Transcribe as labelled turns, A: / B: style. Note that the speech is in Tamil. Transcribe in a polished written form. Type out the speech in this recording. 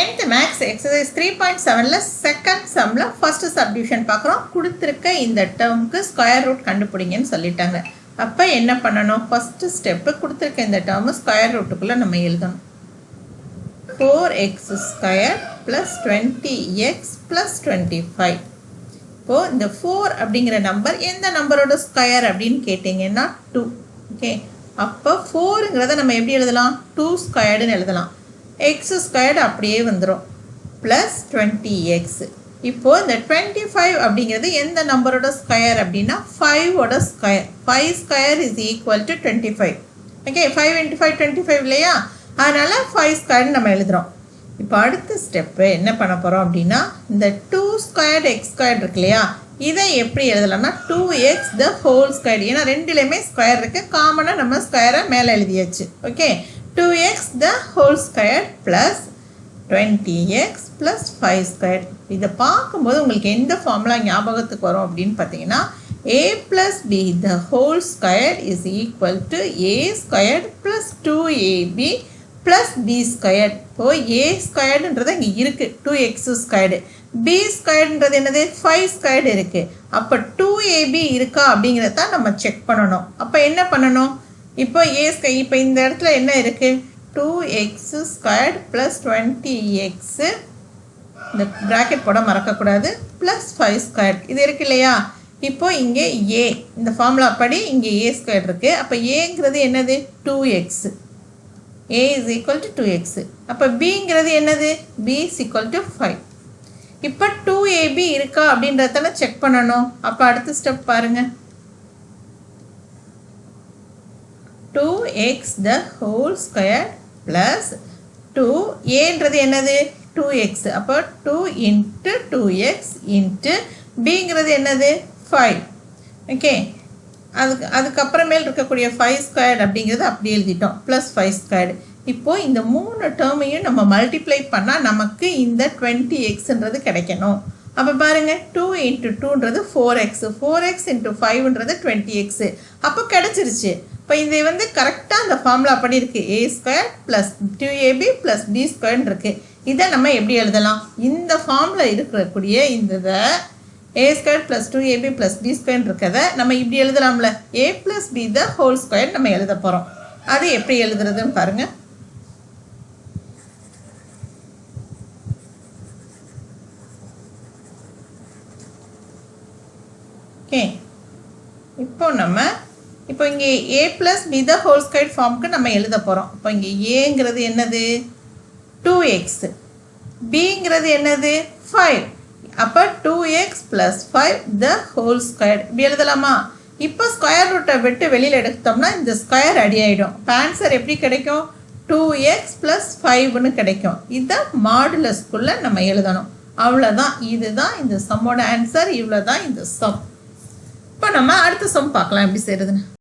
A: 10th Max exercise 3.7ல செகண்ட் சம்ல ஃபர்ஸ்ட் சப்டிவிஷன் பார்க்குறோம். கொடுத்துருக்க இந்த டேர்முக்கு ஸ்கொயர் ரூட் கண்டுபிடிங்கன்னு சொல்லிட்டாங்க. அப்போ என்ன பண்ணணும்? ஃபர்ஸ்ட் ஸ்டெப்பு கொடுத்துருக்க இந்த டேர்மு ஸ்கொயர் ரூட்டுக்குள்ளே நம்ம எழுதணும். 4x square plus 20x plus 25. இப்போது இந்த 4 அப்படிங்கிற நம்பர் எந்த நம்பரோட ஸ்கொயர் அப்படின்னு கேட்டிங்கன்னா 2. ஓகே, அப்போ 4ங்கிறத நம்ம எப்படி எழுதலாம்? 2 ஸ்கொயர்டுன்னு எழுதலாம். x ஸ்கொயர்டு அப்படியே வந்துடும் ப்ளஸ் 20x. இப்போது இந்த 25 அப்படிங்கிறது எந்த நம்பரோட ஸ்கொயர் அப்படின்னா 5ஓட square. 5 square is equal to 25. Okay, 5 × 5 25 இல்லையா? அதனால் 5 ஸ்கொயர்னு நம்ம எழுதுகிறோம். இப்போ அடுத்த ஸ்டெப்பு என்ன பண்ண போகிறோம் அப்படின்னா இந்த 2 ஸ்கொயர்டு எக்ஸ் ஸ்கொயர் இருக்கு இல்லையா, இதை எப்படி எழுதலாம்னா 2x த ஹோல் ஸ்கொயர். ஏன்னா ரெண்டுலேயுமே ஸ்கொயர் இருக்குது, காமனாக நம்ம ஸ்கொயரை மேலே எழுதியாச்சு. Okay, 2x the whole square plus 20x plus 5 square. இதை பார்க்கும்போது உங்களுக்கு எந்த ஃபார்முலா ஞாபகத்துக்கு வரும் அப்படின்னு பார்த்தீங்கன்னா a plus b the whole square is equal to a squared plus 2ab plus b squared. இப்போ a squaredன்றது இங்கே இருக்குது 2x squared, b squaredன்றது என்னது 5 squared இருக்குது. அப்போ 2ab இருக்கா அப்படிங்கிறத நம்ம செக் பண்ணணும். அப்போ என்ன பண்ணணும்? இப்போ இப்போ இந்த இடத்துல என்ன இருக்குது? 2x ஸ்கொயர்டு ப்ளஸ் 20x, இந்த ப்ராக்கெட் போட மறக்கக்கூடாது, ப்ளஸ் 5 ஸ்கொயர்டு இது இருக்கு இல்லையா? இப்போ இங்கே a, இந்த ஃபார்முலா படி இங்கே a ஸ்கொயர்டு இருக்குது. அப்போ ஏங்கிறது என்னது? 2x. a is equal to 2x. அப்போ bங்கிறது என்னது? b is equal to 5. இப்போ 2ab இருக்கா அப்படின்றதான செக் பண்ணணும். அப்போ அடுத்த ஸ்டெப் பாருங்கள். 2x the whole square plus 2 ஏன்றது என்னது? 2x. அப்போ 2 into 2x into bங்கிறது என்னது? 5. ஓகே, அதுக்கப்புறமேல் இருக்கக்கூடிய 5 ஸ்கொயர்டு அப்படிங்கிறது அப்படி எழுதிட்டோம், ப்ளஸ் 5 ஸ்கொயர்டு. இப்போது இந்த 3 டேர்மையும் நம்ம மல்டிப்ளை பண்ணால் நமக்கு இந்த 20xன்றது கிடைக்கணும். அப்போ பாருங்கள், 2 into 2ன்றது 4x, 4x into 5ன்றது 20x. அப்போ கிடச்சிருச்சு. இப்போ இது வந்து கரெக்டாக அந்த ஃபார்முலா படி இருக்குது. a square plus 2ab plus b ஸ்கொயர்னு இருக்குது. இதை நம்ம எப்படி எழுதலாம்? இந்த ஃபார்முலா இருக்கக்கூடிய இந்த a square plus 2ab plus b ஸ்கொயர்னு இருக்கிறத நம்ம இப்படி எழுதலாம்ல, a plus b the whole square நம்ம எழுத போகிறோம். அது எப்படி எழுதுறதுன்னு பாருங்கள். ஓகே, இப்போ இங்கே a plus b the whole square ஃபார்முக்கு நம்ம எழுத போகிறோம். இப்போ இங்கே ஏங்கிறது என்னது? 2x, bங்கிறது என்னது? 5. அப்போ 2x plus 5 the whole square இப்படி எழுதலாமா? இப்போ ஸ்கொயர் ரூட்டை விட்டு வெளியில் எடுத்தோம்னா இந்த ஸ்கொயர் அடி ஆகிடும். இப்போ ஆன்சர் எப்படி கிடைக்கும்? 2x ப்ளஸ் 5ன்னு கிடைக்கும். இதை மாடுலஸ்குள்ளே நம்ம எழுதணும். அவ்வளோதான், இதுதான் இந்த சம்மோட ஆன்சர். இவ்வளோ தான் இந்த சம். இப்போ நம்ம அடுத்த சம் பார்க்கலாம் எப்படி செய்கிறதுன்னு.